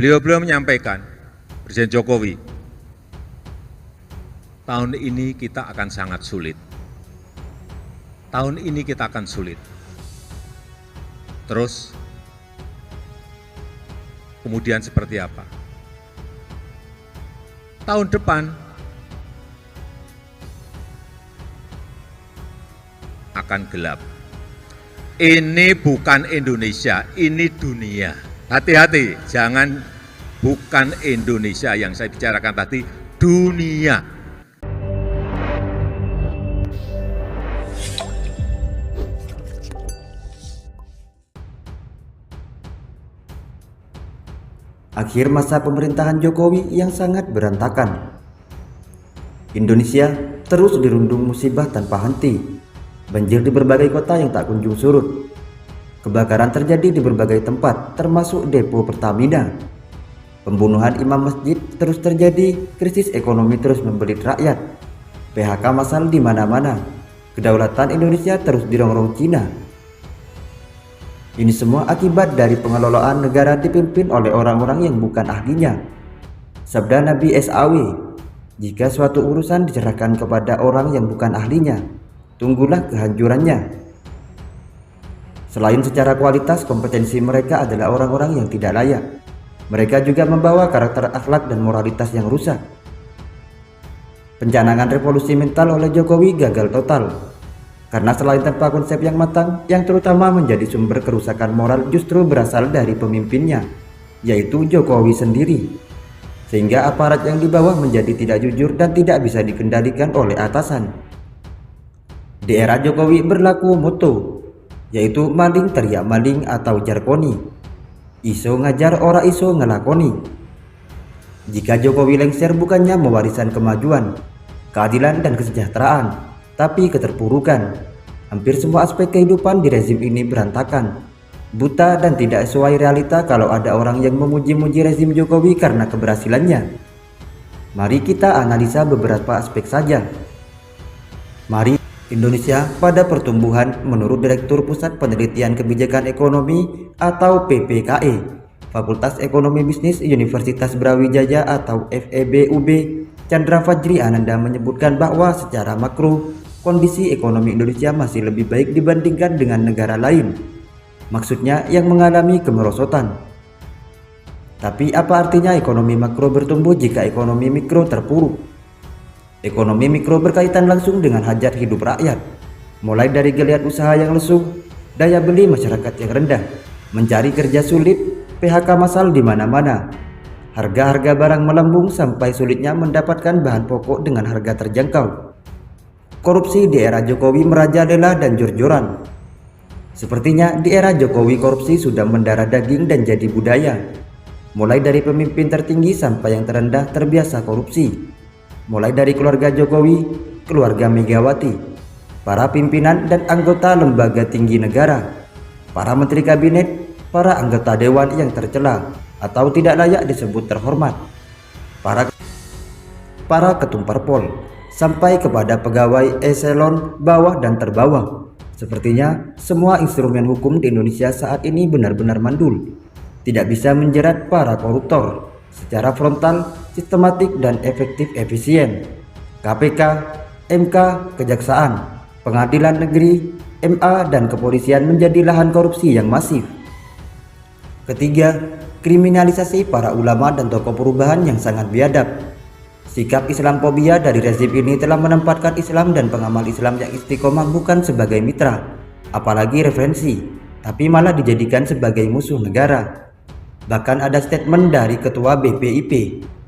Beliau menyampaikan, Presiden Jokowi, tahun ini kita akan sangat sulit. Tahun ini kita akan sulit. Terus, kemudian seperti apa? Tahun depan akan gelap. Ini bukan Indonesia, ini dunia. Hati-hati, jangan bukan Indonesia yang saya bicarakan tadi, dunia. Akhir masa pemerintahan Jokowi yang sangat berantakan. Indonesia terus dirundung musibah tanpa henti. Banjir di berbagai kota yang tak kunjung surut. Kebakaran terjadi di berbagai tempat, termasuk depo Pertamina. Pembunuhan imam masjid terus terjadi, krisis ekonomi terus membelit rakyat. PHK massal di mana-mana. Kedaulatan Indonesia terus dirongrong Cina. Ini semua akibat dari pengelolaan negara dipimpin oleh orang-orang yang bukan ahlinya. Sabda Nabi SAW, jika suatu urusan diserahkan kepada orang yang bukan ahlinya, tunggulah kehancurannya. Selain secara kualitas, kompetensi mereka adalah orang-orang yang tidak layak. Mereka juga membawa karakter akhlak dan moralitas yang rusak. Pencanangan revolusi mental oleh Jokowi gagal total. Karena selain tanpa konsep yang matang, yang terutama menjadi sumber kerusakan moral justru berasal dari pemimpinnya, yaitu Jokowi sendiri. Sehingga aparat yang di bawah menjadi tidak jujur dan tidak bisa dikendalikan oleh atasan. Di era Jokowi berlaku moto, yaitu maling teriak maling atau jarkoni. Iso ngajar ora iso ngelakoni. Jika Jokowi lengser bukannya mewariskan kemajuan, keadilan dan kesejahteraan, tapi keterpurukan. Hampir semua aspek kehidupan di rezim ini berantakan, buta dan tidak sesuai realita kalau ada orang yang memuji-muji rezim Jokowi karena keberhasilannya. Mari kita analisa beberapa aspek saja. Mari. Indonesia pada pertumbuhan menurut Direktur Pusat Penelitian Kebijakan Ekonomi atau PPKE, Fakultas Ekonomi Bisnis Universitas Brawijaya atau FEBUB, Chandra Fajri Ananda menyebutkan bahwa secara makro, kondisi ekonomi Indonesia masih lebih baik dibandingkan dengan negara lain. Maksudnya yang mengalami kemerosotan. Tapi apa artinya ekonomi makro bertumbuh jika ekonomi mikro terpuruk? Ekonomi mikro berkaitan langsung dengan hajat hidup rakyat, mulai dari geliat usaha yang lesu, daya beli masyarakat yang rendah, mencari kerja sulit, PHK massal di mana-mana, harga-harga barang melambung sampai sulitnya mendapatkan bahan pokok dengan harga terjangkau. Korupsi di era Jokowi merajalela dan jor-joran. Sepertinya di era Jokowi korupsi sudah mendarah daging dan jadi budaya. Mulai dari pemimpin tertinggi sampai yang terendah terbiasa korupsi. Mulai dari keluarga Jokowi, keluarga Megawati, para pimpinan dan anggota lembaga tinggi negara, para menteri kabinet, para anggota dewan yang tercela atau tidak layak disebut terhormat, para ketum parpol, sampai kepada pegawai eselon bawah dan terbawah. Sepertinya semua instrumen hukum di Indonesia saat ini benar-benar mandul, tidak bisa menjerat para koruptor secara frontal, sistematik dan efektif efisien. KPK, MK, Kejaksaan, Pengadilan Negeri, MA dan Kepolisian menjadi lahan korupsi yang masif. Ketiga, kriminalisasi para ulama dan tokoh perubahan yang sangat biadab. Sikap Islamfobia dari rezim ini telah menempatkan Islam dan pengamal Islam yang istiqomah bukan sebagai mitra, apalagi referensi, tapi malah dijadikan sebagai musuh negara. Bahkan ada statement dari Ketua BPIP,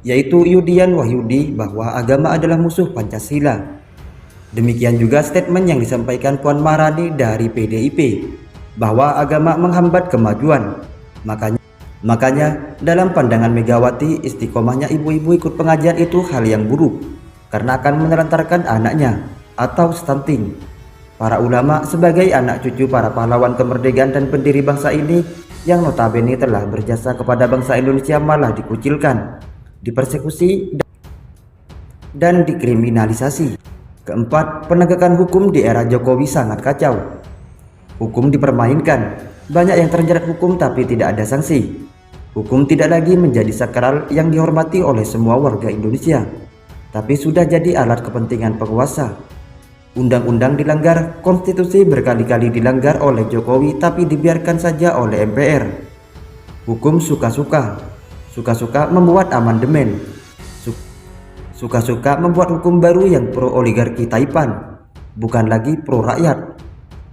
yaitu Yudian Wahyudi, bahwa agama adalah musuh Pancasila. Demikian juga statement yang disampaikan Puan Maharani dari PDIP, bahwa agama menghambat kemajuan. Makanya dalam pandangan Megawati, istiqomahnya ibu-ibu ikut pengajian itu hal yang buruk, karena akan menelantarkan anaknya atau stunting. Para ulama sebagai anak cucu para pahlawan kemerdekaan dan pendiri bangsa ini yang notabene telah berjasa kepada bangsa Indonesia malah dikucilkan, dipersekusi, dan dikriminalisasi. Keempat, penegakan hukum di era Jokowi sangat kacau. Hukum dipermainkan, banyak yang terjerat hukum tapi tidak ada sanksi. Hukum tidak lagi menjadi sakral yang dihormati oleh semua warga Indonesia, tapi sudah jadi alat kepentingan penguasa. Undang-undang dilanggar, konstitusi berkali-kali dilanggar oleh Jokowi tapi dibiarkan saja oleh MPR. Hukum suka-suka, suka-suka membuat amandemen, suka-suka membuat hukum baru yang pro oligarki Taipan, bukan lagi pro rakyat.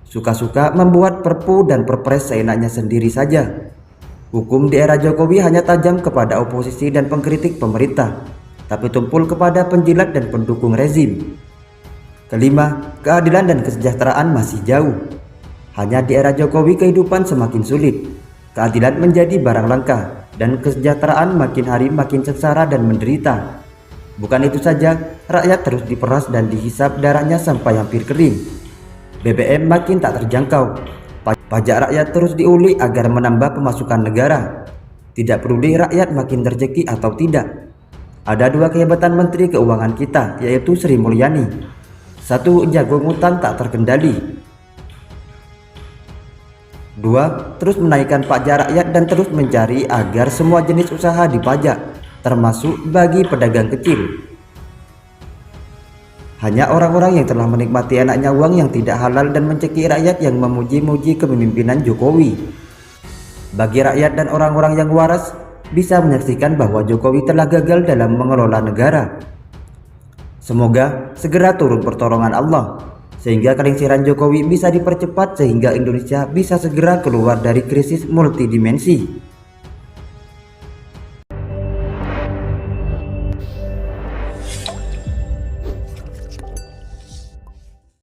Suka-suka membuat perpu dan perpres seenaknya sendiri saja. Hukum di era Jokowi hanya tajam kepada oposisi dan pengkritik pemerintah, tapi tumpul kepada penjilat dan pendukung rezim. Kelima, keadilan dan kesejahteraan masih jauh. Hanya di era Jokowi kehidupan semakin sulit, keadilan menjadi barang langka, dan kesejahteraan makin hari makin sengsara dan menderita. Bukan itu saja, rakyat terus diperas dan dihisap darahnya sampai hampir kering. BBM makin tak terjangkau. Pajak rakyat terus diuli agar menambah pemasukan negara. Tidak peduli rakyat makin terjeki atau tidak. Ada dua kehebatan Menteri Keuangan kita, yaitu Sri Mulyani. Satu, jago ngutang tak terkendali. Dua, terus menaikkan pajak rakyat dan terus mencari agar semua jenis usaha dipajak, termasuk bagi pedagang kecil. Hanya orang-orang yang telah menikmati enaknya uang yang tidak halal dan mencekik rakyat yang memuji-muji kepemimpinan Jokowi. Bagi rakyat dan orang-orang yang waras, bisa menyaksikan bahwa Jokowi telah gagal dalam mengelola negara. Semoga segera turun pertolongan Allah, sehingga kelingsiran Jokowi bisa dipercepat sehingga Indonesia bisa segera keluar dari krisis multidimensi.